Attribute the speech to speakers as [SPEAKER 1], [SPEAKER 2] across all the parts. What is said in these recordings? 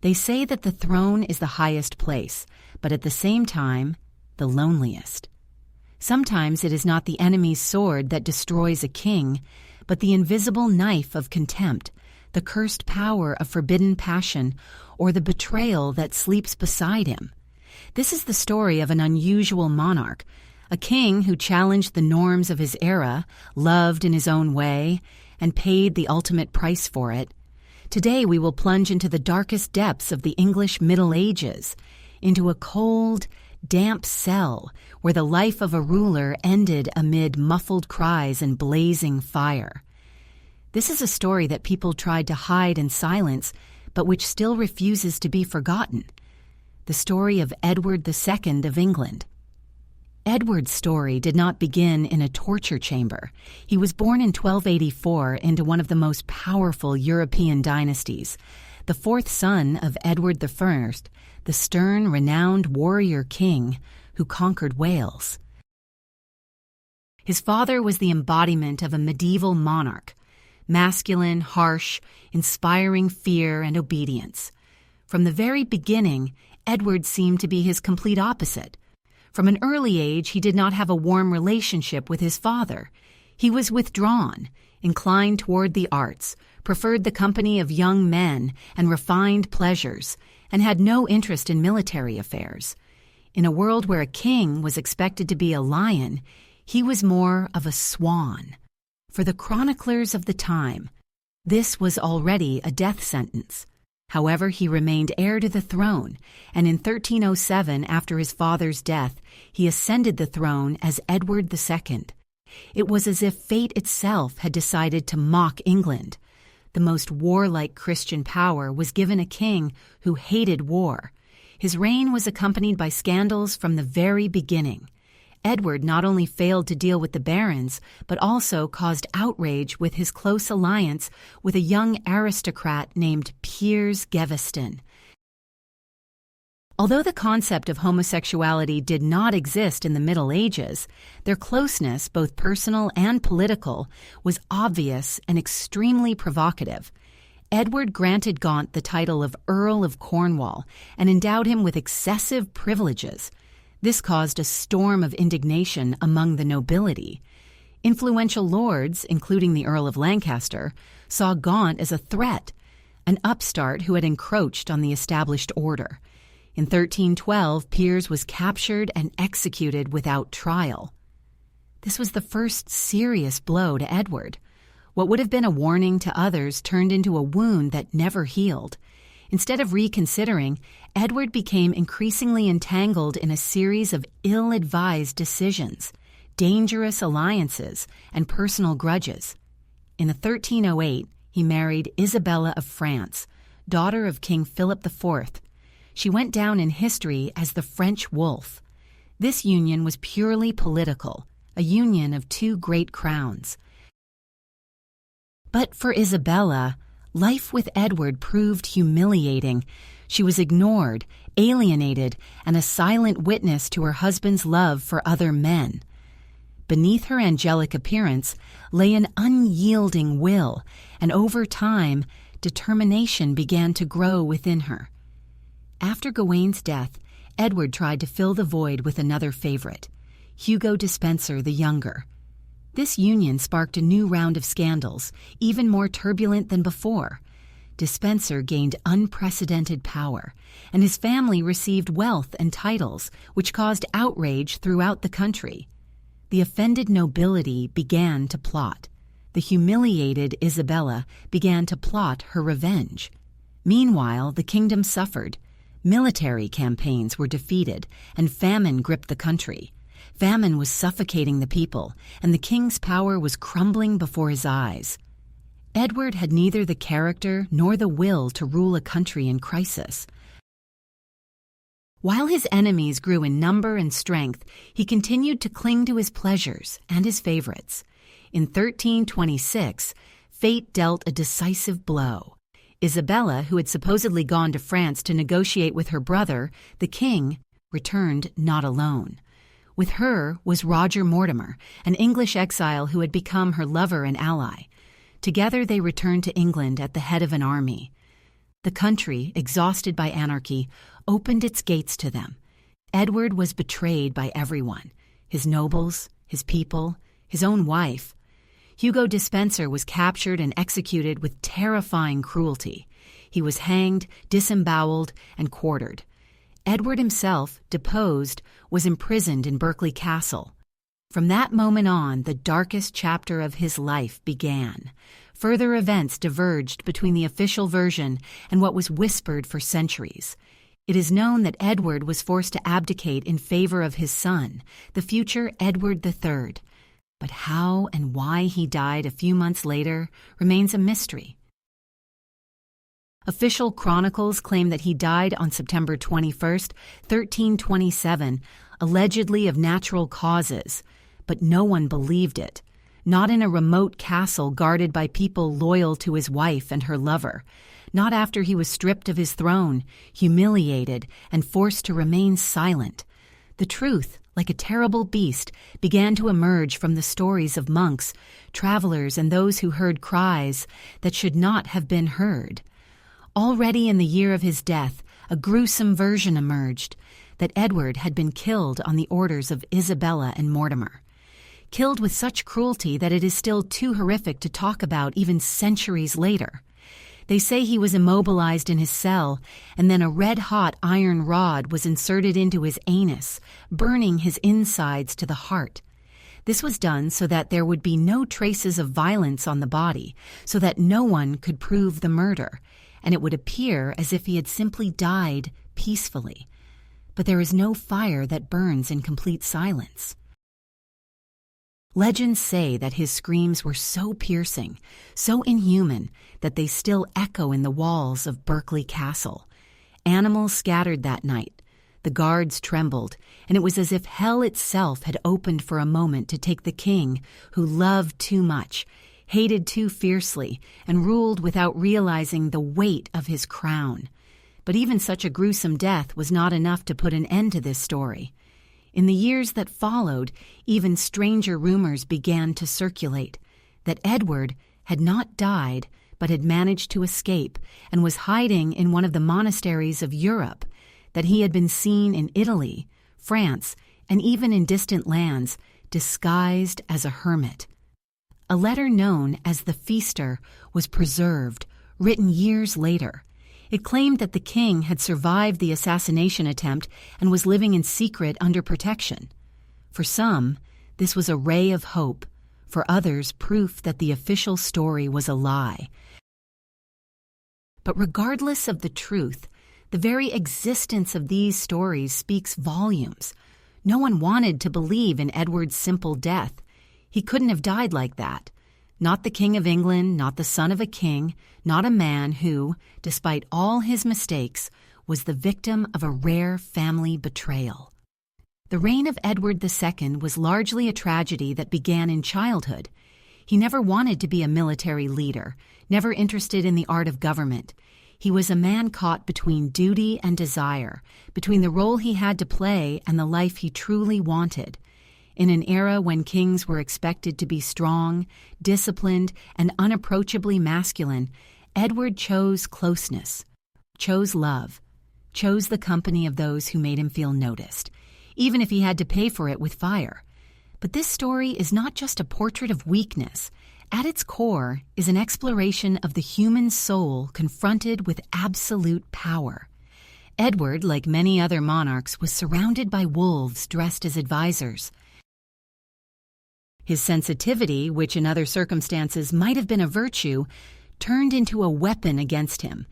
[SPEAKER 1] They say that the throne is the highest place, but at the same time, the loneliest. Sometimes it is not the enemy's sword that destroys a king, but the invisible knife of contempt, the cursed power of forbidden passion, or the betrayal that sleeps beside him. This is the story of an unusual monarch, a king who challenged the norms of his era, loved in his own way, and paid the ultimate price for it. Today we will plunge into the darkest depths of the English Middle Ages, into a cold, damp cell where the life of a ruler ended amid muffled cries and blazing fire. This is a story that people tried to hide in silence, but which still refuses to be forgotten. The story of Edward II of England. Edward's story did not begin in a torture chamber. He was born in 1284 into one of the most powerful European dynasties, the fourth son of Edward I, the stern, renowned warrior king who conquered Wales. His father was the embodiment of a medieval monarch, masculine, harsh, inspiring fear and obedience. From the very beginning, Edward seemed to be his complete opposite. From an early age, he did not have a warm relationship with his father. He was withdrawn, inclined toward the arts, preferred the company of young men and refined pleasures, and had no interest in military affairs. In a world where a king was expected to be a lion, he was more of a swan. For the chroniclers of the time, this was already a death sentence. However, he remained heir to the throne, and in 1307, after his father's death, he ascended the throne as Edward II. It was as if fate itself had decided to mock England. The most warlike Christian power was given a king who hated war. His reign was accompanied by scandals from the very beginning. Edward not only failed to deal with the barons, but also caused outrage with his close alliance with a young aristocrat named Piers Gaveston. Although the concept of homosexuality did not exist in the Middle Ages, their closeness, both personal and political, was obvious and extremely provocative. Edward granted Gaunt the title of Earl of Cornwall and endowed him with excessive privileges. This caused a storm of indignation among the nobility. Influential lords, including the Earl of Lancaster, saw Gaunt as a threat, an upstart who had encroached on the established order. In 1312, Piers was captured and executed without trial. This was the first serious blow to Edward. What would have been a warning to others turned into a wound that never healed. Instead of reconsidering, Edward became increasingly entangled in a series of ill-advised decisions, dangerous alliances, and personal grudges. In 1308, he married Isabella of France, daughter of King Philip IV. She went down in history as the French Wolf. This union was purely political, a union of two great crowns. But for Isabella, life with Edward proved humiliating. She was ignored, alienated, and a silent witness to her husband's love for other men. Beneath her angelic appearance lay an unyielding will, and over time, determination began to grow within her. After Gawaine's death, Edward tried to fill the void with another favorite, Hugo Despenser the Younger. This union sparked a new round of scandals, even more turbulent than before. Despenser gained unprecedented power, and his family received wealth and titles, which caused outrage throughout the country. The offended nobility began to plot. The humiliated Isabella began to plot her revenge. Meanwhile, the kingdom suffered. Military campaigns were defeated, and famine gripped the country. Famine was suffocating the people, and the king's power was crumbling before his eyes. Edward had neither the character nor the will to rule a country in crisis. While his enemies grew in number and strength, he continued to cling to his pleasures and his favorites. In 1326, fate dealt a decisive blow. Isabella, who had supposedly gone to France to negotiate with her brother, the king, returned not alone. With her was Roger Mortimer, an English exile who had become her lover and ally. Together they returned to England at the head of an army. The country, exhausted by anarchy, opened its gates to them. Edward was betrayed by everyone: his nobles, his people, his own wife. Hugo Despenser was captured and executed with terrifying cruelty. He was hanged, disemboweled, and quartered. Edward himself, deposed, was imprisoned in Berkeley Castle. From that moment on, the darkest chapter of his life began. Further events diverged between the official version and what was whispered for centuries. It is known that Edward was forced to abdicate in favor of his son, the future Edward III. But how and why he died a few months later remains a mystery. Official chronicles claim that he died on September 21st, 1327, allegedly of natural causes, but no one believed it. Not in a remote castle guarded by people loyal to his wife and her lover. Not after he was stripped of his throne, humiliated, and forced to remain silent. The truth, like a terrible beast, began to emerge from the stories of monks, travelers, and those who heard cries that should not have been heard. Already in the year of his death, a gruesome version emerged, that Edward had been killed on the orders of Isabella and Mortimer. Killed with such cruelty that it is still too horrific to talk about even centuries later. They say he was immobilized in his cell, and then a red-hot iron rod was inserted into his anus, burning his insides to the heart. This was done so that there would be no traces of violence on the body, so that no one could prove the murder, and it would appear as if he had simply died peacefully. But there is no fire that burns in complete silence. Legends say that his screams were so piercing, so inhuman, that they still echo in the walls of Berkeley Castle. Animals scattered that night. The guards trembled, and it was as if hell itself had opened for a moment to take the king, who loved too much, hated too fiercely, and ruled without realizing the weight of his crown. But even such a gruesome death was not enough to put an end to this story. In the years that followed, even stranger rumors began to circulate, that Edward had not died but had managed to escape and was hiding in one of the monasteries of Europe, that he had been seen in Italy, France, and even in distant lands, disguised as a hermit. A letter known as the Feaster was preserved, written years later. It claimed that the king had survived the assassination attempt and was living in secret under protection. For some, this was a ray of hope. For others, proof that the official story was a lie. But regardless of the truth, the very existence of these stories speaks volumes. No one wanted to believe in Edward's simple death. He couldn't have died like that. Not the King of England, not the son of a king, not a man who, despite all his mistakes, was the victim of a rare family betrayal. The reign of Edward II was largely a tragedy that began in childhood. He never wanted to be a military leader, never interested in the art of government. He was a man caught between duty and desire, between the role he had to play and the life he truly wanted. In an era when kings were expected to be strong, disciplined, and unapproachably masculine, Edward chose closeness, chose love, chose the company of those who made him feel noticed, even if he had to pay for it with fire. But this story is not just a portrait of weakness. At its core is an exploration of the human soul confronted with absolute power. Edward, like many other monarchs, was surrounded by wolves dressed as advisors. His sensitivity, which in other circumstances might have been a virtue, turned into a weapon against him.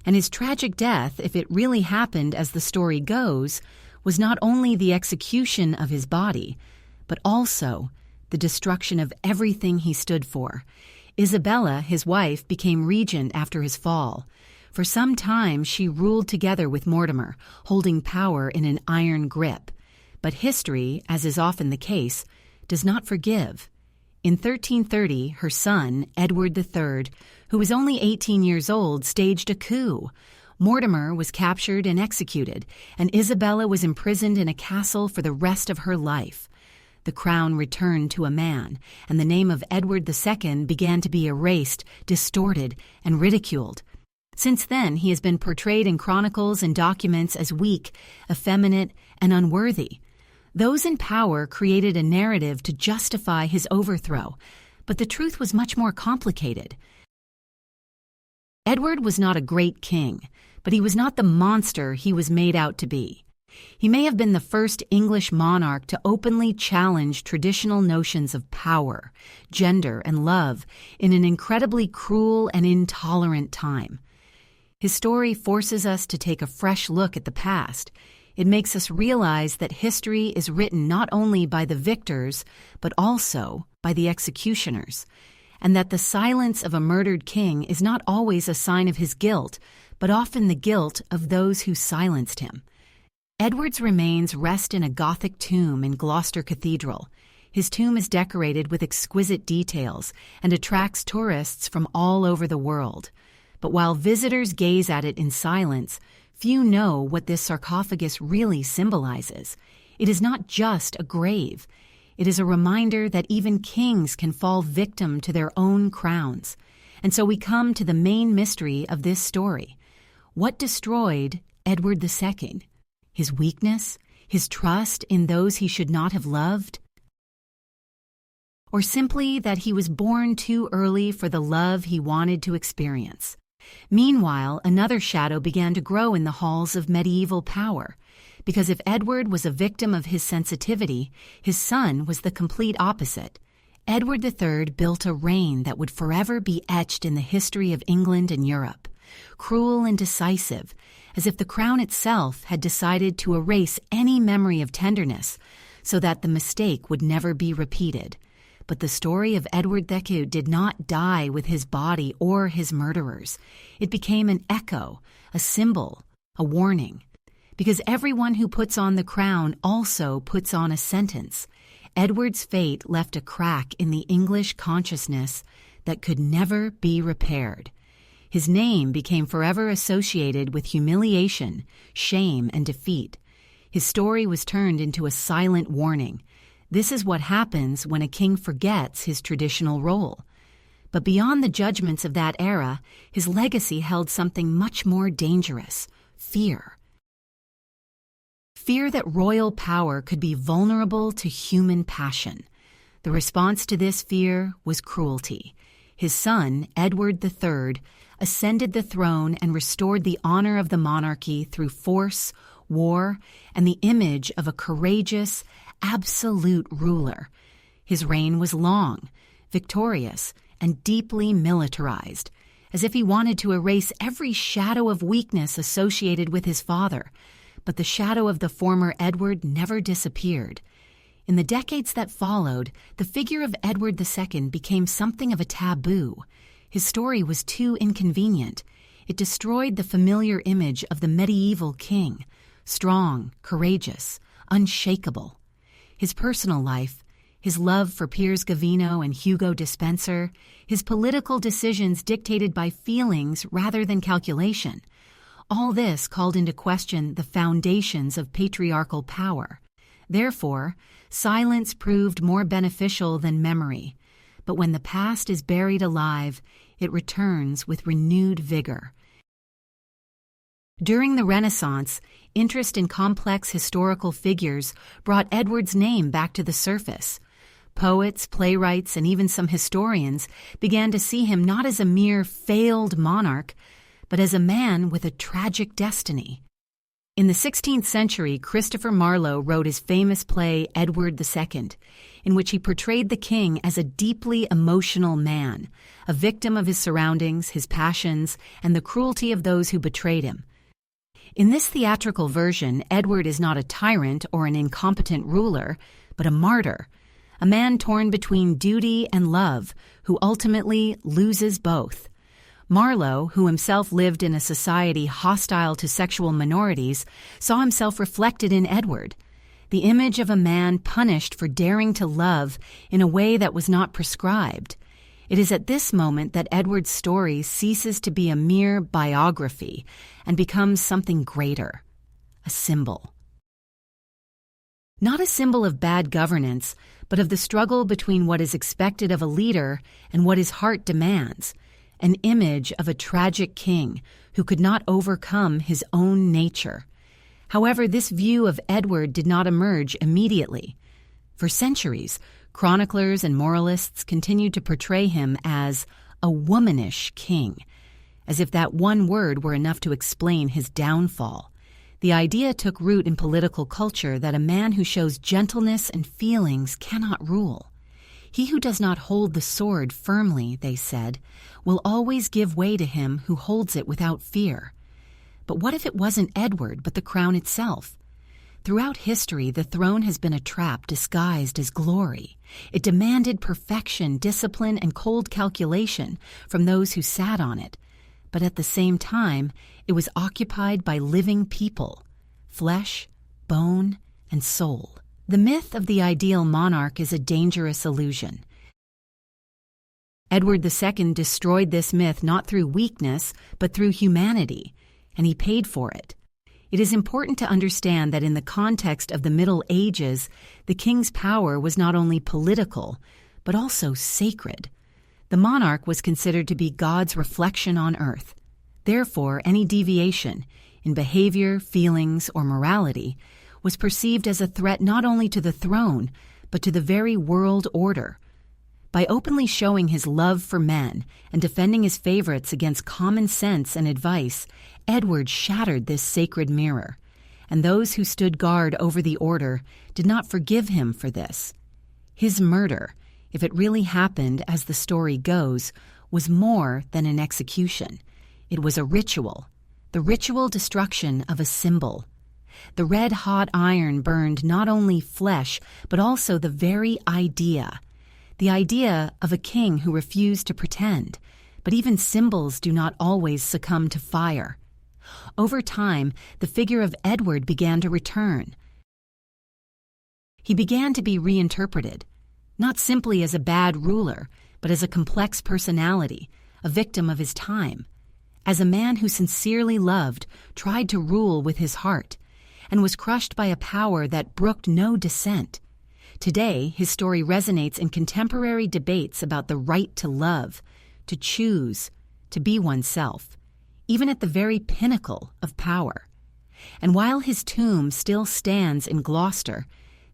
[SPEAKER 1] And his tragic death, if it really happened as the story goes, was not only the execution of his body, but also the destruction of everything he stood for. Isabella, his wife, became regent after his fall. For some time, she ruled together with Mortimer, holding power in an iron grip. But history, as is often the case, does not forgive. In 1330, her son, Edward III, who was only 18 years old, staged a coup. Mortimer was captured and executed, and Isabella was imprisoned in a castle for the rest of her life. The crown returned to a man, and the name of Edward II began to be erased, distorted, and ridiculed. Since then, he has been portrayed in chronicles and documents as weak, effeminate, and unworthy. Those in power created a narrative to justify his overthrow, but the truth was much more complicated. Edward was not a great king, but he was not the monster he was made out to be. He may have been the first English monarch to openly challenge traditional notions of power, gender, and love in an incredibly cruel and intolerant time. His story forces us to take a fresh look at the past. It makes us realize that history is written not only by the victors, but also by the executioners, and that the silence of a murdered king is not always a sign of his guilt, but often the guilt of those who silenced him. Edward's remains rest in a Gothic tomb in Gloucester Cathedral. His tomb is decorated with exquisite details and attracts tourists from all over the world. But while visitors gaze at it in silence, few know what this sarcophagus really symbolizes. It is not just a grave. It is a reminder that even kings can fall victim to their own crowns. And so we come to the main mystery of this story. What destroyed Edward II? His weakness? His trust in those he should not have loved? Or simply that he was born too early for the love he wanted to experience? Meanwhile, another shadow began to grow in the halls of medieval power, because if Edward was a victim of his sensitivity, his son was the complete opposite. Edward III built a reign that would forever be etched in the history of England and Europe, cruel and decisive, as if the crown itself had decided to erase any memory of tenderness so that the mistake would never be repeated. But the story of Edward II did not die with his body or his murderers. It became an echo, a symbol, a warning. Because everyone who puts on the crown also puts on a sentence. Edward's fate left a crack in the English consciousness that could never be repaired. His name became forever associated with humiliation, shame, and defeat. His story was turned into a silent warning. This is what happens when a king forgets his traditional role. But beyond the judgments of that era, his legacy held something much more dangerous: fear. Fear that royal power could be vulnerable to human passion. The response to this fear was cruelty. His son, Edward III, ascended the throne and restored the honor of the monarchy through force, war, and the image of a courageous, absolute ruler. His reign was long, victorious, and deeply militarized, as if he wanted to erase every shadow of weakness associated with his father. But the shadow of the former Edward never disappeared. In the decades that followed, the figure of Edward II became something of a taboo. His story was too inconvenient. It destroyed the familiar image of the medieval king, strong, courageous, unshakable. His personal life, his love for Piers Gavino and Hugo Despenser, his political decisions dictated by feelings rather than calculation, all this called into question the foundations of patriarchal power. Therefore, silence proved more beneficial than memory. But when the past is buried alive, it returns with renewed vigor. During the Renaissance, interest in complex historical figures brought Edward's name back to the surface. Poets, playwrights, and even some historians began to see him not as a mere failed monarch, but as a man with a tragic destiny. In the 16th century, Christopher Marlowe wrote his famous play Edward II, in which he portrayed the king as a deeply emotional man, a victim of his surroundings, his passions, and the cruelty of those who betrayed him. In this theatrical version, Edward is not a tyrant or an incompetent ruler, but a martyr, a man torn between duty and love, who ultimately loses both. Marlowe, who himself lived in a society hostile to sexual minorities, saw himself reflected in Edward, the image of a man punished for daring to love in a way that was not prescribed. It is at this moment that Edward's story ceases to be a mere biography and becomes something greater, a symbol. Not a symbol of bad governance, but of the struggle between what is expected of a leader and what his heart demands. an image of a tragic king who could not overcome his own nature. However, this view of Edward did not emerge immediately. For centuries, chroniclers and moralists continued to portray him as a womanish king, as if that one word were enough to explain his downfall. The idea took root in political culture that a man who shows gentleness and feelings cannot rule. He who does not hold the sword firmly, they said, will always give way to him who holds it without fear. But what if it wasn't Edward, but the crown itself? Throughout history, the throne has been a trap disguised as glory. It demanded perfection, discipline, and cold calculation from those who sat on it. But at the same time, it was occupied by living people, flesh, bone, and soul. The myth of the ideal monarch is a dangerous illusion. Edward II destroyed this myth not through weakness, but through humanity, and he paid for it. It is important to understand that in the context of the Middle Ages, the king's power was not only political, but also sacred. The monarch was considered to be God's reflection on earth. Therefore, any deviation in behavior, feelings, or morality was perceived as a threat not only to the throne, but to the very world order. By openly showing his love for men and defending his favorites against common sense and advice, Edward shattered this sacred mirror, and those who stood guard over the order did not forgive him for this. His murder, if it really happened as the story goes, was more than an execution. It was a ritual, the ritual destruction of a symbol. The red-hot iron burned not only flesh, but also the very idea. The idea of a king who refused to pretend. But even symbols do not always succumb to fire. Over time, the figure of Edward began to return. He began to be reinterpreted, not simply as a bad ruler, but as a complex personality, a victim of his time. As a man who sincerely loved, tried to rule with his heart, and was crushed by a power that brooked no dissent. Today, his story resonates in contemporary debates about the right to love, to choose, to be oneself, even at the very pinnacle of power. And while his tomb still stands in Gloucester,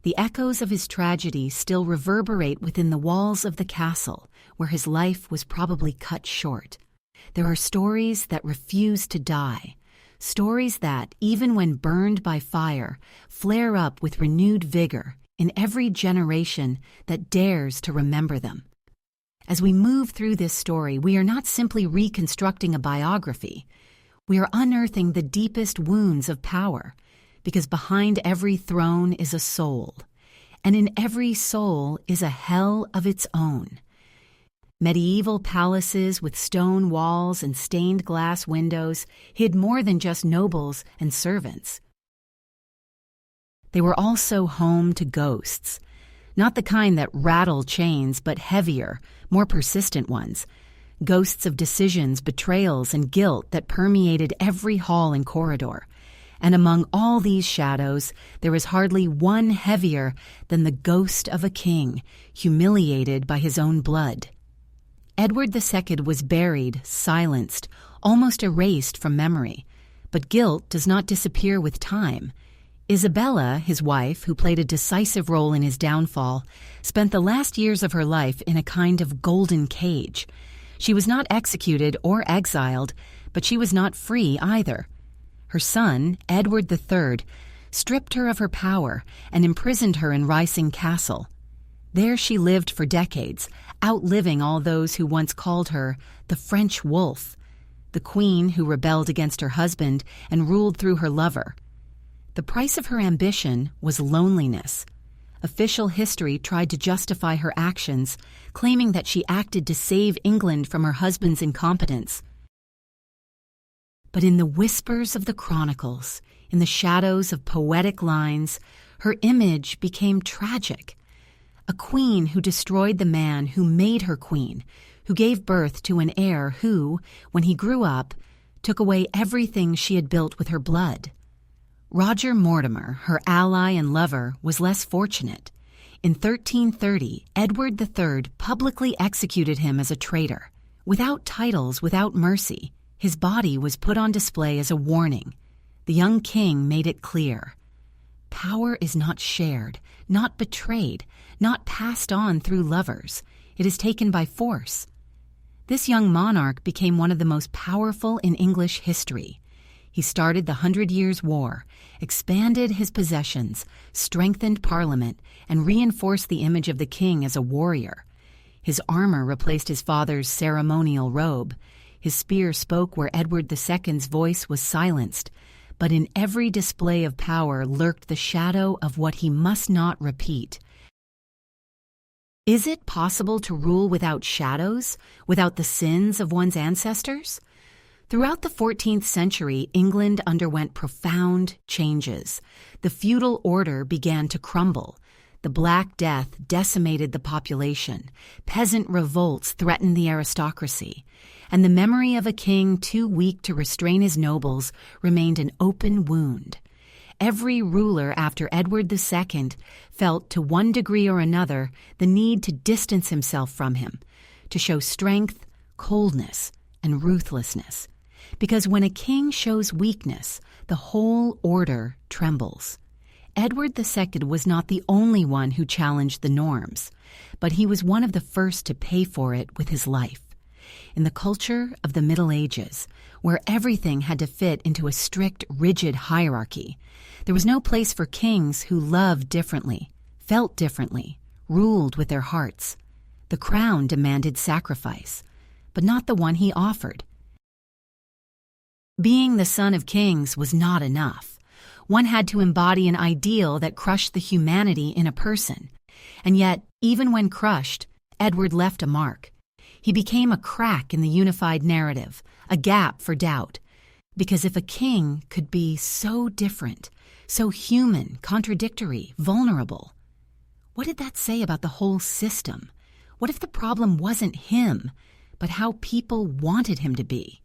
[SPEAKER 1] the echoes of his tragedy still reverberate within the walls of the castle, where his life was probably cut short. There are stories that refuse to die, stories that, even when burned by fire, flare up with renewed vigor in every generation that dares to remember them. As we move through this story, we are not simply reconstructing a biography. We are unearthing the deepest wounds of power, because behind every throne is a soul, and in every soul is a hell of its own. Medieval palaces with stone walls and stained glass windows hid more than just nobles and servants. They were also home to ghosts, not the kind that rattle chains, but heavier, more persistent ones. Ghosts of decisions, betrayals, and guilt that permeated every hall and corridor. And among all these shadows, there is hardly one heavier than the ghost of a king, humiliated by his own blood. Edward II was buried, silenced, almost erased from memory. But guilt does not disappear with time. Isabella, his wife, who played a decisive role in his downfall, spent the last years of her life in a kind of golden cage. She was not executed or exiled, but she was not free either. Her son, Edward III, stripped her of her power and imprisoned her in Rising Castle. There she lived for decades, outliving all those who once called her the French wolf, the queen who rebelled against her husband and ruled through her lover. The price of her ambition was loneliness. Official history tried to justify her actions, claiming that she acted to save England from her husband's incompetence. But in the whispers of the chronicles, in the shadows of poetic lines, her image became tragic. A queen who destroyed the man who made her queen, who gave birth to an heir who, when he grew up, took away everything she had built with her blood. Roger Mortimer, her ally and lover, was less fortunate. In 1330, Edward III publicly executed him as a traitor. Without titles, without mercy, his body was put on display as a warning. The young king made it clear. Power is not shared, not betrayed, not passed on through lovers. It is taken by force. This young monarch became one of the most powerful in English history. He started the 100 Years' War, expanded his possessions, strengthened Parliament, and reinforced the image of the king as a warrior. His armor replaced his father's ceremonial robe. His spear spoke where Edward II's voice was silenced. But in every display of power lurked the shadow of what he must not repeat. Is it possible to rule without shadows, without the sins of one's ancestors? Throughout the 14th century, England underwent profound changes. The feudal order began to crumble. The Black Death decimated the population. Peasant revolts threatened the aristocracy. And the memory of a king too weak to restrain his nobles remained an open wound. Every ruler after Edward II felt, to one degree or another, the need to distance himself from him, to show strength, coldness, and ruthlessness. Because when a king shows weakness, the whole order trembles. Edward II was not the only one who challenged the norms, but he was one of the first to pay for it with his life. In the culture of the Middle Ages, where everything had to fit into a strict, rigid hierarchy, there was no place for kings who loved differently, felt differently, ruled with their hearts. The crown demanded sacrifice, but not the one he offered. Being the son of kings was not enough. One had to embody an ideal that crushed the humanity in a person. And yet, even when crushed, Edward left a mark. He became a crack in the unified narrative, a gap for doubt. Because if a king could be so different, so human, contradictory, vulnerable, what did that say about the whole system? What if the problem wasn't him, but how people wanted him to be?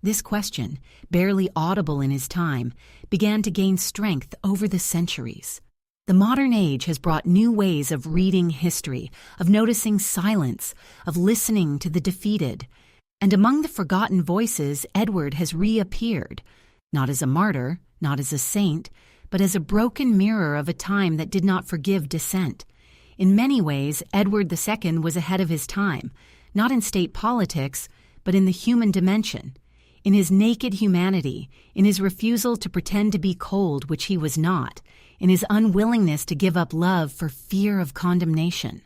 [SPEAKER 1] This question, barely audible in his time, began to gain strength over the centuries. The modern age has brought new ways of reading history, of noticing silence, of listening to the defeated. And among the forgotten voices, Edward has reappeared, not as a martyr, not as a saint, but as a broken mirror of a time that did not forgive dissent. In many ways, Edward II was ahead of his time, not in state politics, but in the human dimension. In his naked humanity, in his refusal to pretend to be cold, which he was not, in his unwillingness to give up love for fear of condemnation.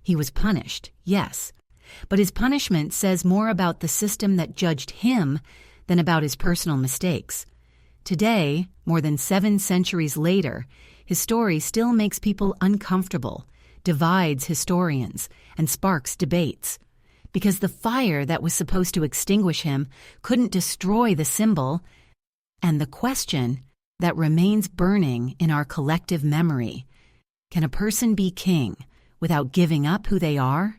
[SPEAKER 1] He was punished, yes, but his punishment says more about the system that judged him than about his personal mistakes. Today, more than 7 centuries later, his story still makes people uncomfortable, divides historians, and sparks debates. Because the fire that was supposed to extinguish him couldn't destroy the symbol, and the question that remains burning in our collective memory: can a person be king without giving up who they are?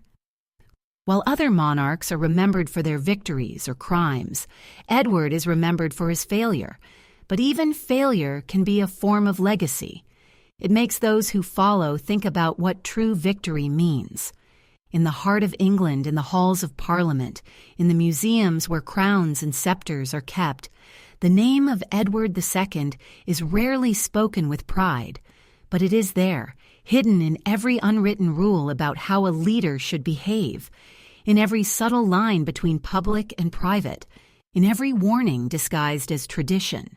[SPEAKER 1] While other monarchs are remembered for their victories or crimes, Edward is remembered for his failure. But even failure can be a form of legacy. It makes those who follow think about what true victory means. In the heart of England, in the halls of Parliament, in the museums where crowns and scepters are kept, the name of Edward II is rarely spoken with pride, but it is there, hidden in every unwritten rule about how a leader should behave, in every subtle line between public and private, in every warning disguised as tradition.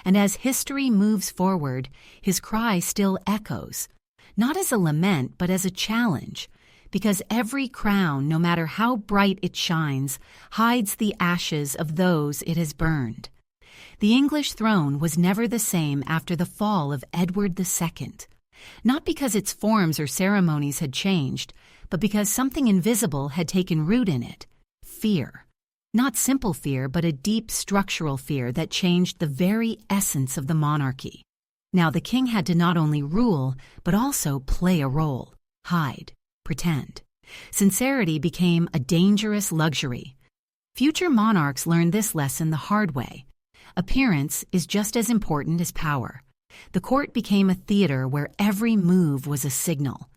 [SPEAKER 1] And as history moves forward, his cry still echoes, not as a lament, but as a challenge, because every crown, no matter how bright it shines, hides the ashes of those it has burned. The English throne was never the same after the fall of Edward II, not because its forms or ceremonies had changed, but because something invisible had taken root in it: fear. Not simple fear, but a deep structural fear that changed the very essence of the monarchy. Now the king had to not only rule, but also play a role, hide, pretend. Sincerity became a dangerous luxury. Future monarchs learned this lesson the hard way. Appearance is just as important as power. The court became a theater where every move was a signal.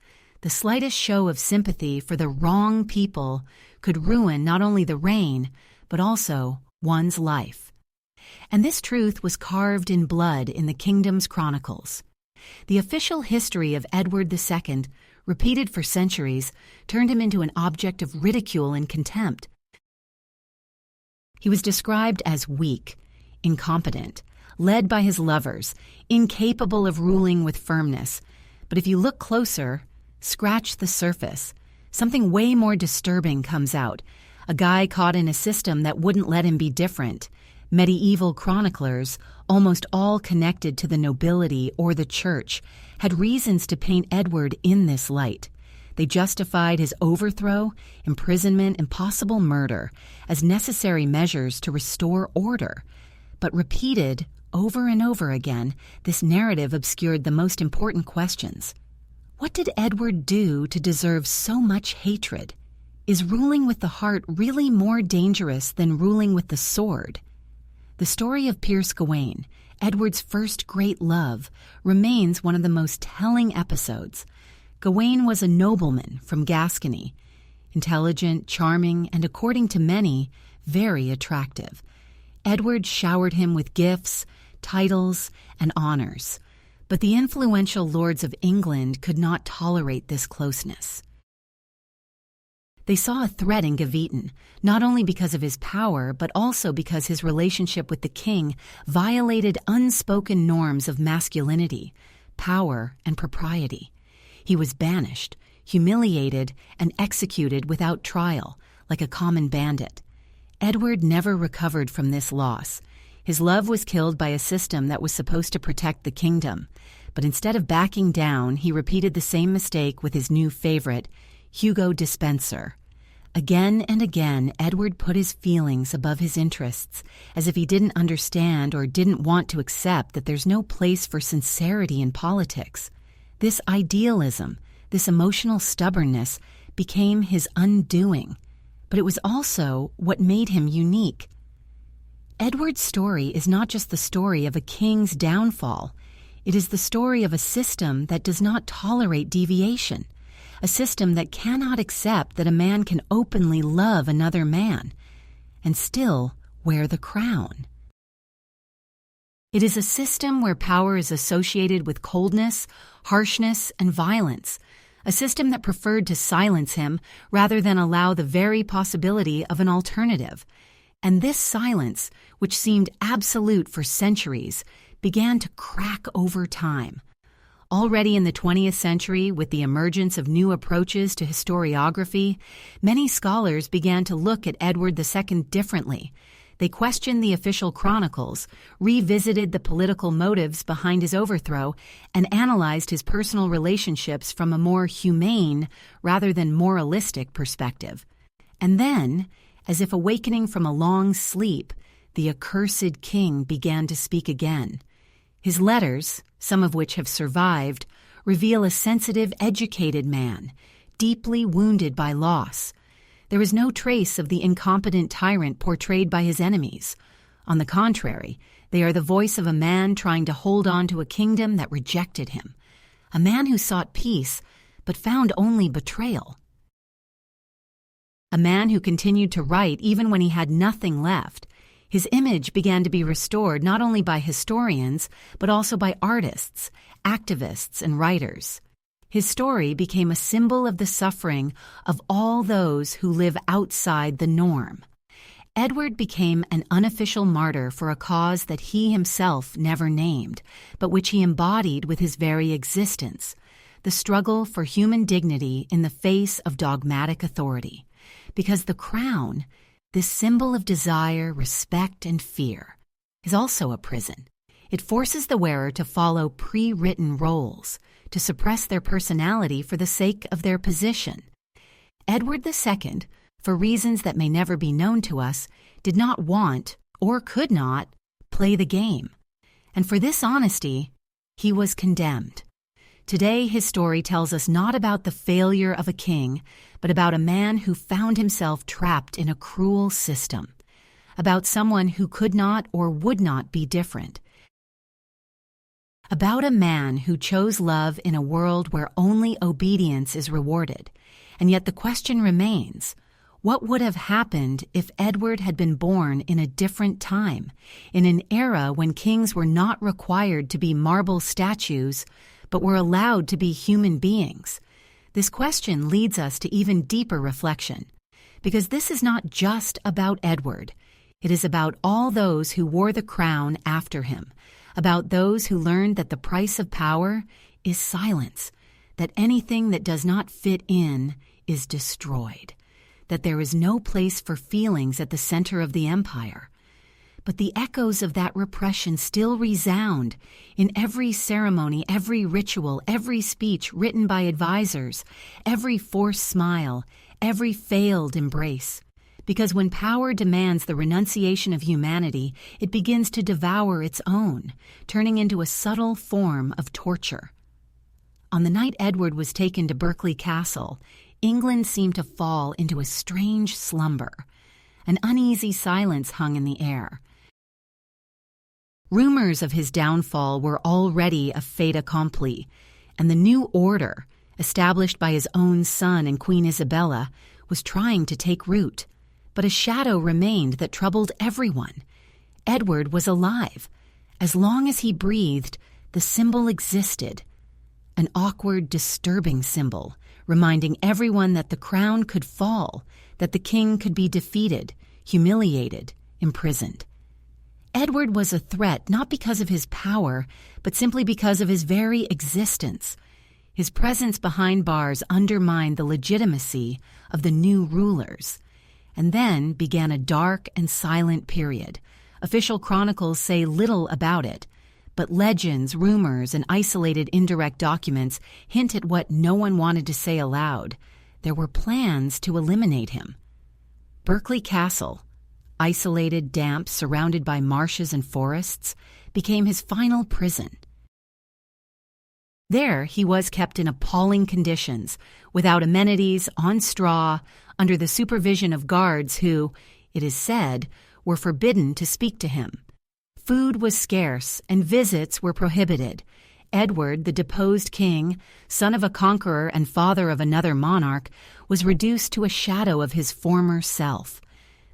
[SPEAKER 1] The slightest show of sympathy for the wrong people could ruin not only the reign, but also one's life. And this truth was carved in blood in the kingdom's chronicles. The official history of Edward II, repeated for centuries, turned him into an object of ridicule and contempt. He was described as weak, incompetent, led by his lovers, incapable of ruling with firmness. But if you look closer, scratch the surface, something way more disturbing comes out. A guy caught in a system that wouldn't let him be different. Medieval chroniclers, almost all connected to the nobility or the church, had reasons to paint Edward in this light. They justified his overthrow, imprisonment, and possible murder as necessary measures to restore order. But repeated over and over again, this narrative obscured the most important questions. What did Edward do to deserve so much hatred? Is ruling with the heart really more dangerous than ruling with the sword? The story of Pierce Gawain, Edward's first great love, remains one of the most telling episodes. Gawain was a nobleman from Gascony, intelligent, charming, and according to many, very attractive. Edward showered him with gifts, titles, and honors, but the influential lords of England could not tolerate this closeness. They saw a threat in Gaveton, not only because of his power, but also because his relationship with the king violated unspoken norms of masculinity, power, and propriety. He was banished, humiliated, and executed without trial, like a common bandit. Edward never recovered from this loss. His love was killed by a system that was supposed to protect the kingdom, but instead of backing down, he repeated the same mistake with his new favorite, Hugo Despenser. Again and again, Edward put his feelings above his interests, as if he didn't understand or didn't want to accept that there's no place for sincerity in politics. This idealism, this emotional stubbornness, became his undoing, but it was also what made him unique. Edward's story is not just the story of a king's downfall. It is the story of a system that does not tolerate deviation, a system that cannot accept that a man can openly love another man and still wear the crown. It is a system where power is associated with coldness, harshness, and violence, a system that preferred to silence him rather than allow the very possibility of an alternative. And this silence, which seemed absolute for centuries, began to crack over time. Already in the 20th century, with the emergence of new approaches to historiography, many scholars began to look at Edward II differently. They questioned the official chronicles, revisited the political motives behind his overthrow, and analyzed his personal relationships from a more humane rather than moralistic perspective. And then, as if awakening from a long sleep, the accursed king began to speak again. His letters, some of which have survived, reveal a sensitive, educated man, deeply wounded by loss. There is no trace of the incompetent tyrant portrayed by his enemies. On the contrary, they are the voice of a man trying to hold on to a kingdom that rejected him, a man who sought peace but found only betrayal, a man who continued to write even when he had nothing left. His image began to be restored not only by historians, but also by artists, activists, and writers. His story became a symbol of the suffering of all those who live outside the norm. Edward became an unofficial martyr for a cause that he himself never named, but which he embodied with his very existence, the struggle for human dignity in the face of dogmatic authority. Because the crown, this symbol of desire, respect, and fear, is also a prison. It forces the wearer to follow pre-written roles, to suppress their personality for the sake of their position. Edward II, for reasons that may never be known to us, did not want, or could not, play the game. And for this honesty, he was condemned. Today, his story tells us not about the failure of a king, but about a man who found himself trapped in a cruel system, about someone who could not or would not be different. about a man who chose love in a world where only obedience is rewarded. And yet the question remains, what would have happened if Edward had been born in a different time, in an era when kings were not required to be marble statues, but were allowed to be human beings? This question leads us to even deeper reflection, because this is not just about Edward. It is about all those who wore the crown after him, about those who learned that the price of power is silence, that anything that does not fit in is destroyed, that there is no place for feelings at the center of the empire. But the echoes of that repression still resound in every ceremony, every ritual, every speech written by advisors, every forced smile, every failed embrace. Because when power demands the renunciation of humanity, it begins to devour its own, turning into a subtle form of torture. On the night Edward was taken to Berkeley Castle, England seemed to fall into a strange slumber. An uneasy silence hung in the air. Rumors of his downfall were already a fait accompli, and the new order, established by his own son and Queen Isabella, was trying to take root. But a shadow remained that troubled everyone. Edward was alive. As long as he breathed, the symbol existed. An awkward, disturbing symbol, reminding everyone that the crown could fall, that the king could be defeated, humiliated, imprisoned. Edward was a threat not because of his power, but simply because of his very existence. His presence behind bars undermined the legitimacy of the new rulers. And then began a dark and silent period. Official chronicles say little about it, but legends, rumors, and isolated indirect documents hint at what no one wanted to say aloud. There were plans to eliminate him. Berkeley Castle, isolated, damp, surrounded by marshes and forests, became his final prison. There he was kept in appalling conditions, without amenities, on straw, under the supervision of guards who, it is said, were forbidden to speak to him. Food was scarce and visits were prohibited. Edward, the deposed king, son of a conqueror and father of another monarch, was reduced to a shadow of his former self.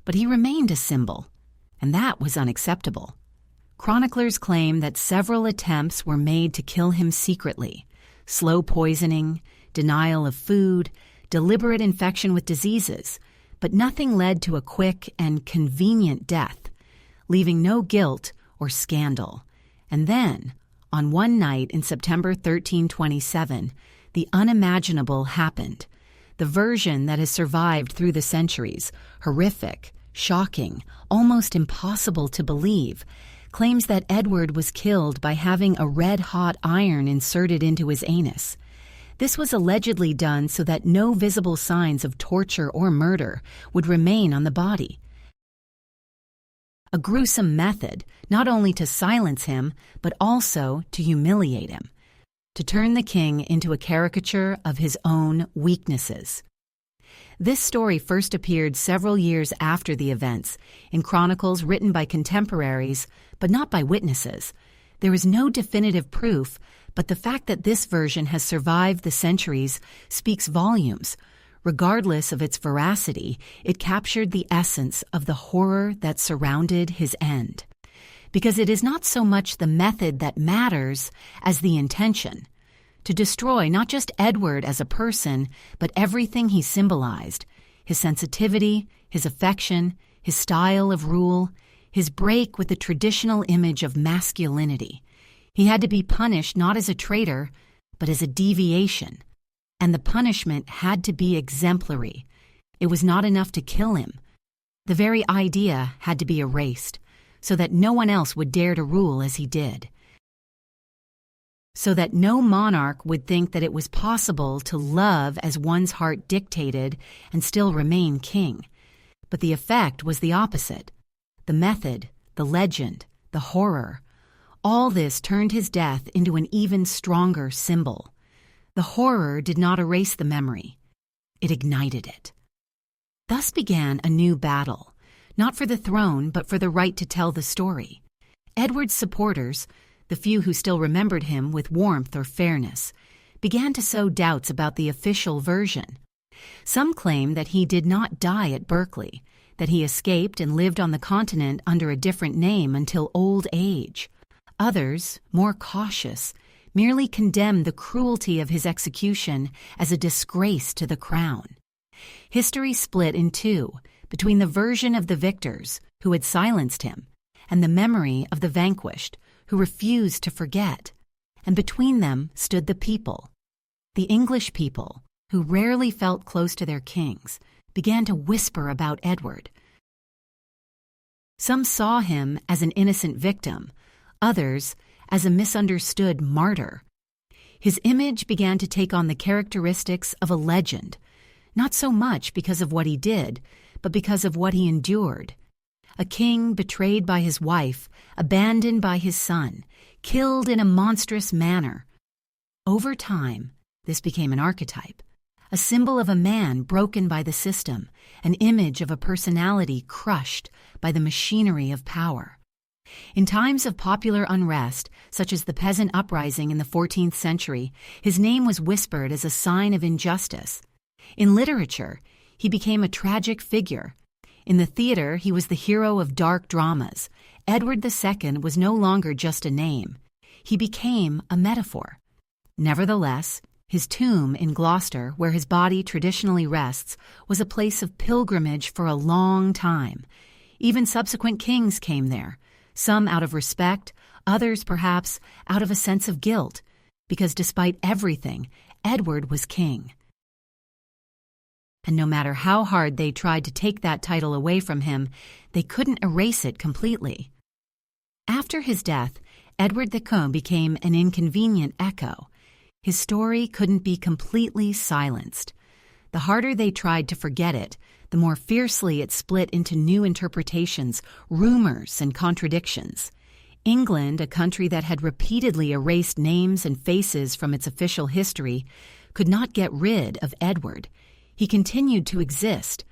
[SPEAKER 1] But he remained a symbol, and that was unacceptable. Chroniclers claim that several attempts were made to kill him secretly: slow poisoning, denial of food, deliberate infection with diseases, but nothing led to a quick and convenient death, leaving no guilt or scandal. And then, on one night in September 1327, the unimaginable happened. The version that has survived through the centuries, horrific, shocking, almost impossible to believe, claims that Edward was killed by having a red-hot iron inserted into his anus. This was allegedly done so that no visible signs of torture or murder would remain on the body. A gruesome method, not only to silence him, but also to humiliate him, to turn the king into a caricature of his own weaknesses. This story first appeared several years after the events, in chronicles written by contemporaries, but not by witnesses. There is no definitive proof, but the fact that this version has survived the centuries speaks volumes. Regardless of its veracity, it captured the essence of the horror that surrounded his end. Because it is not so much the method that matters as the intention. To destroy not just Edward as a person, but everything he symbolized: his sensitivity, his affection, his style of rule, his break with the traditional image of masculinity. He had to be punished not as a traitor, but as a deviation. And the punishment had to be exemplary. It was not enough to kill him. The very idea had to be erased, so that no one else would dare to rule as he did. So that no monarch would think that it was possible to love as one's heart dictated and still remain king. But the effect was the opposite. The method, the legend, the horror, all this turned his death into an even stronger symbol. The horror did not erase the memory. It ignited it. Thus began a new battle, not for the throne, but for the right to tell the story. Edward's supporters, the few who still remembered him with warmth or fairness, began to sow doubts about the official version. Some claim that he did not die at Berkeley, that he escaped and lived on the continent under a different name until old age. Others, more cautious, merely condemned the cruelty of his execution as a disgrace to the crown. History split in two, between the version of the victors, who had silenced him, and the memory of the vanquished, who refused to forget. And between them stood the people. The English people, who rarely felt close to their kings, began to whisper about Edward. Some saw him as an innocent victim, others as a misunderstood martyr. His image began to take on the characteristics of a legend, not so much because of what he did, but because of what he endured. A king betrayed by his wife, abandoned by his son, killed in a monstrous manner. Over time, this became an archetype, a symbol of a man broken by the system, an image of a personality crushed by the machinery of power. In times of popular unrest, such as the peasant uprising in the 14th century, his name was whispered as a sign of injustice. In literature, he became a tragic figure. In the theater, he was the hero of dark dramas. Edward II was no longer just a name. He became a metaphor. Nevertheless, his tomb in Gloucester, where his body traditionally rests, was a place of pilgrimage for a long time. Even subsequent kings came there, some out of respect, others perhaps out of a sense of guilt, because despite everything, Edward was king. And no matter how hard they tried to take that title away from him, they couldn't erase it completely. After his death, Edward the Comte became an inconvenient echo. His story couldn't be completely silenced. The harder they tried to forget it, the more fiercely it split into new interpretations, rumors, and contradictions. England, a country that had repeatedly erased names and faces from its official history, could not get rid of Edward. He continued to exist,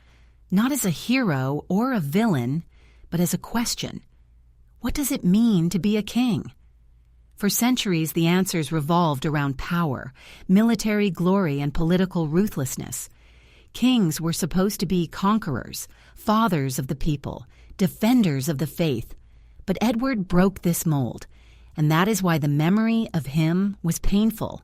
[SPEAKER 1] not as a hero or a villain, but as a question. What does it mean to be a king? For centuries, the answers revolved around power, military glory, and political ruthlessness. Kings were supposed to be conquerors, fathers of the people, defenders of the faith. But Edward broke this mold, and that is why the memory of him was painful,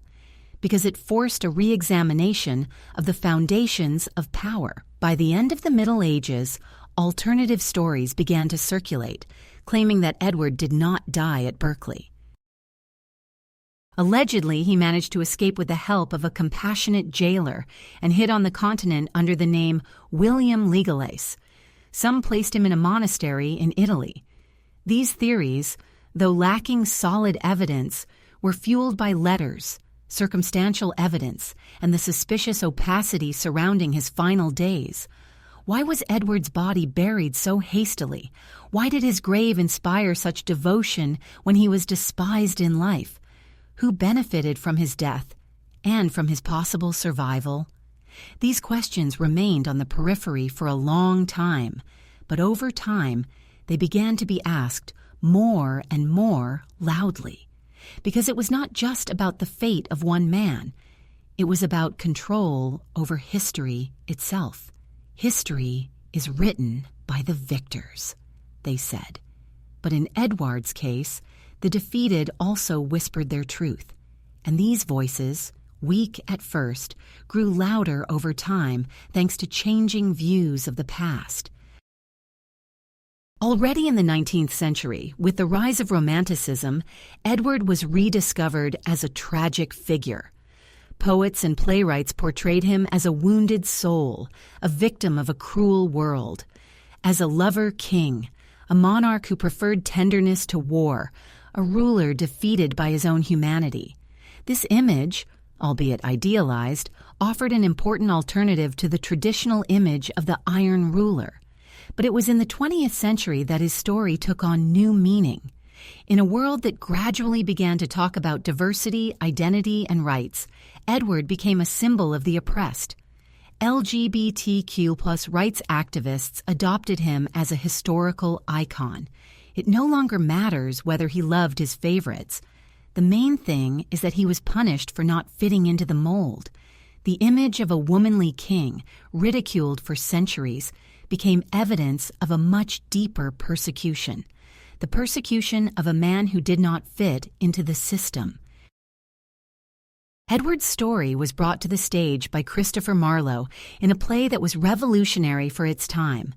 [SPEAKER 1] because it forced a re-examination of the foundations of power. By the end of the Middle Ages, alternative stories began to circulate, claiming that Edward did not die at Berkeley. Allegedly, he managed to escape with the help of a compassionate jailer and hid on the continent under the name William Legalace. Some placed him in a monastery in Italy. These theories, though lacking solid evidence, were fueled by letters, circumstantial evidence, and the suspicious opacity surrounding his final days. Why was Edward's body buried so hastily? Why did his grave inspire such devotion when he was despised in life? Who benefited from his death and from his possible survival? These questions remained on the periphery for a long time, but over time they began to be asked more and more loudly, because it was not just about the fate of one man. It was about control over history itself. History is written by the victors, they said. But in Edward's case, the defeated also whispered their truth, and these voices, weak at first, grew louder over time thanks to changing views of the past. Already in the 19th century, with the rise of Romanticism, Edward was rediscovered as a tragic figure. Poets and playwrights portrayed him as a wounded soul, a victim of a cruel world, as a lover king, a monarch who preferred tenderness to war, a ruler defeated by his own humanity. This image, albeit idealized, offered an important alternative to the traditional image of the iron ruler. But it was in the 20th century that his story took on new meaning. In a world that gradually began to talk about diversity, identity, and rights, Edward became a symbol of the oppressed. LGBTQ+ rights activists adopted him as a historical icon. It no longer matters whether he loved his favorites. The main thing is that he was punished for not fitting into the mold. The image of a womanly king, ridiculed for centuries, became evidence of a much deeper persecution. The persecution of a man who did not fit into the system. Edward's story was brought to the stage by Christopher Marlowe in a play that was revolutionary for its time.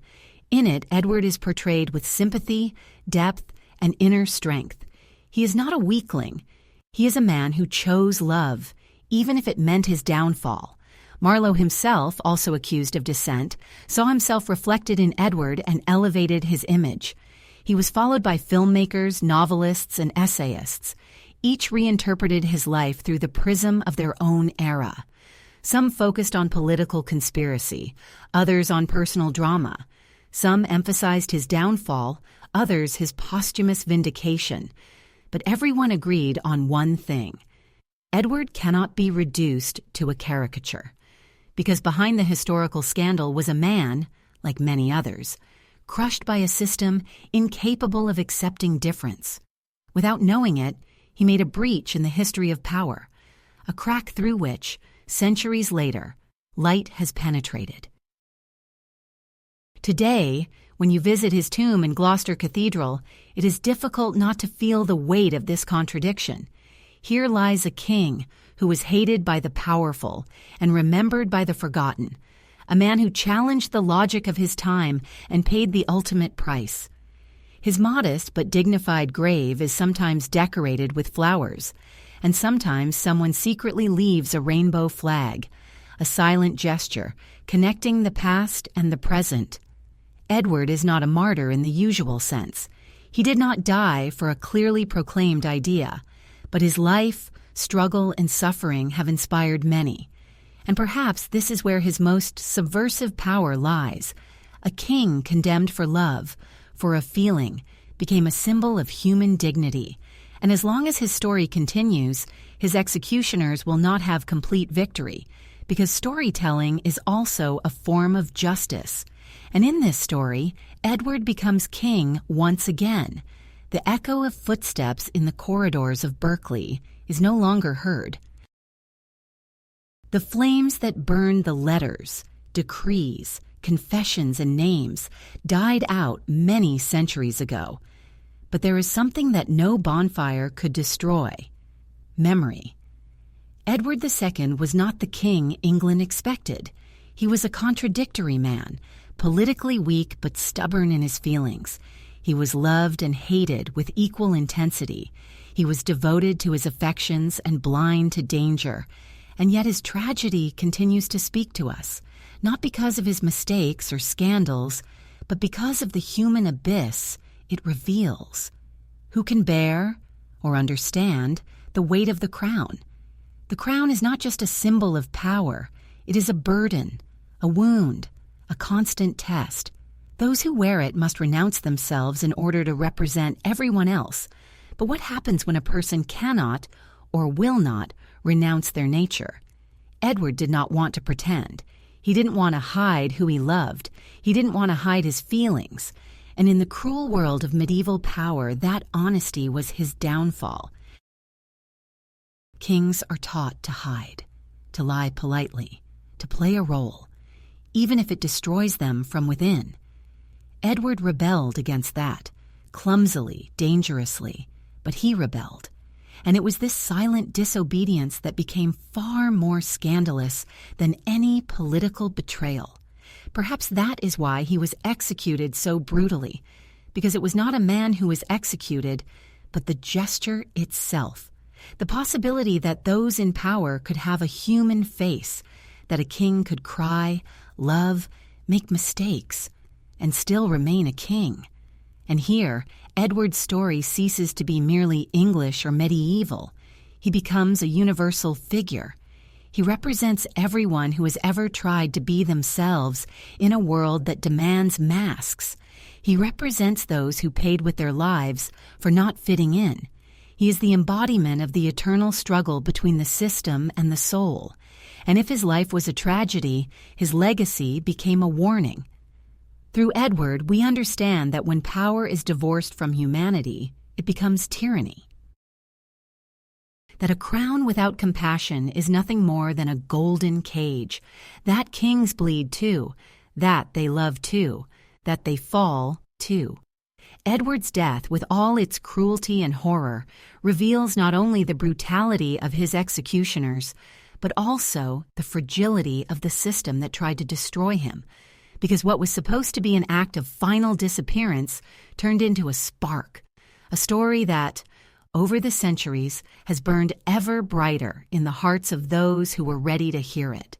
[SPEAKER 1] In it, Edward is portrayed with sympathy, depth, and inner strength. He is not a weakling. He is a man who chose love, even if it meant his downfall. Marlowe himself, also accused of dissent, saw himself reflected in Edward and elevated his image. He was followed by filmmakers, novelists, and essayists. Each reinterpreted his life through the prism of their own era. Some focused on political conspiracy, others on personal drama. Some emphasized his downfall, others his posthumous vindication. But everyone agreed on one thing. Edward cannot be reduced to a caricature. Because behind the historical scandal was a man, like many others, crushed by a system incapable of accepting difference. Without knowing it, he made a breach in the history of power, a crack through which, centuries later, light has penetrated. Today, when you visit his tomb in Gloucester Cathedral, it is difficult not to feel the weight of this contradiction. Here lies a king who was hated by the powerful and remembered by the forgotten, a man who challenged the logic of his time and paid the ultimate price. His modest but dignified grave is sometimes decorated with flowers, and sometimes someone secretly leaves a rainbow flag, a silent gesture connecting the past and the present. Edward is not a martyr in the usual sense. He did not die for a clearly proclaimed idea, but his life, struggle, and suffering have inspired many. And perhaps this is where his most subversive power lies. A king condemned for love, for a feeling, became a symbol of human dignity. And as long as his story continues, his executioners will not have complete victory, because storytelling is also a form of justice. And in this story, Edward becomes king once again. The echo of footsteps in the corridors of Berkeley is no longer heard. The flames that burned the letters, decrees, confessions, and names died out many centuries ago. But there is something that no bonfire could destroy: memory. Edward II was not the king England expected. He was a contradictory man, politically weak but stubborn in his feelings. He was loved and hated with equal intensity. He was devoted to his affections and blind to danger. And yet his tragedy continues to speak to us, not because of his mistakes or scandals, but because of the human abyss it reveals. Who can bear or understand the weight of the crown? The crown is not just a symbol of power. It is a burden, a wound, a constant test. Those who wear it must renounce themselves in order to represent everyone else. But what happens when a person cannot or will not renounce their nature? Edward did not want to pretend. He didn't want to hide who he loved. He didn't want to hide his feelings. And in the cruel world of medieval power, that honesty was his downfall. Kings are taught to hide, to lie politely, to play a role, even if it destroys them from within. Edward rebelled against that, clumsily, dangerously, but he rebelled. And it was this silent disobedience that became far more scandalous than any political betrayal. Perhaps that is why he was executed so brutally, because it was not a man who was executed, but the gesture itself. The possibility that those in power could have a human face, that a king could cry, love, make mistakes, and still remain a king. And here, Edward's story ceases to be merely English or medieval. He becomes a universal figure. He represents everyone who has ever tried to be themselves in a world that demands masks. He represents those who paid with their lives for not fitting in. He is the embodiment of the eternal struggle between the system and the soul. And if his life was a tragedy, his legacy became a warning. Through Edward, we understand that when power is divorced from humanity, it becomes tyranny. That a crown without compassion is nothing more than a golden cage, that kings bleed too, that they love too, that they fall too. Edward's death, with all its cruelty and horror, reveals not only the brutality of his executioners, but also the fragility of the system that tried to destroy him, because what was supposed to be an act of final disappearance turned into a spark, a story that, over the centuries, has burned ever brighter in the hearts of those who were ready to hear it.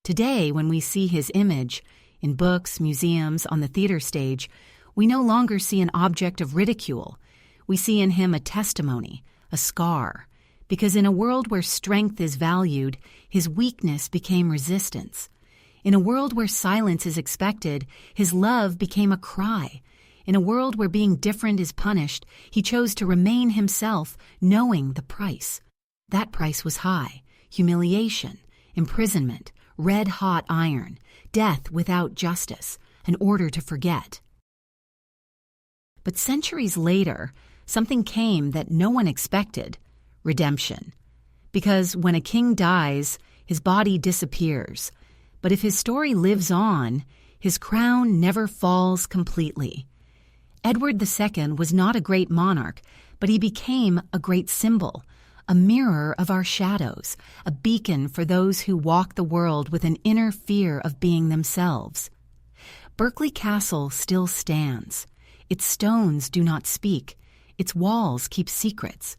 [SPEAKER 1] Today, when we see his image, in books, museums, on the theater stage, we no longer see an object of ridicule. We see in him a testimony, a scar, because in a world where strength is valued, his weakness became resistance. In a world where silence is expected, his love became a cry. In a world where being different is punished, he chose to remain himself, knowing the price. That price was high: humiliation, imprisonment, red-hot iron, death without justice, an order to forget. But centuries later, something came that no one expected: redemption. Because when a king dies, his body disappears. But if his story lives on, his crown never falls completely. Edward II was not a great monarch, but he became a great symbol, a mirror of our shadows, a beacon for those who walk the world with an inner fear of being themselves. Berkeley Castle still stands. Its stones do not speak. Its walls keep secrets.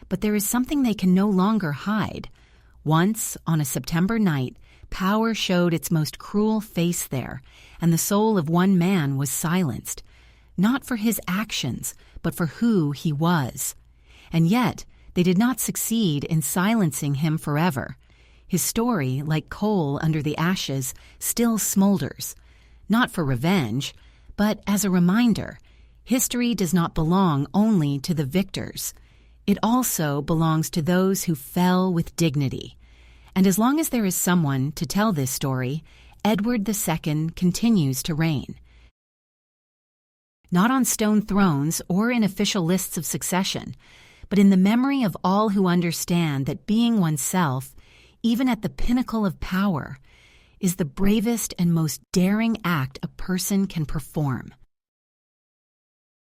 [SPEAKER 1] But there is something they can no longer hide. Once, on a September night, power showed its most cruel face there, and the soul of one man was silenced, not for his actions, but for who he was. And yet, they did not succeed in silencing him forever. His story, like coal under the ashes, still smolders, not for revenge, but as a reminder. History does not belong only to the victors. It also belongs to those who fell with dignity. And as long as there is someone to tell this story, Edward II continues to reign. Not on stone thrones or in official lists of succession, but in the memory of all who understand that being oneself, even at the pinnacle of power, is the bravest and most daring act a person can perform.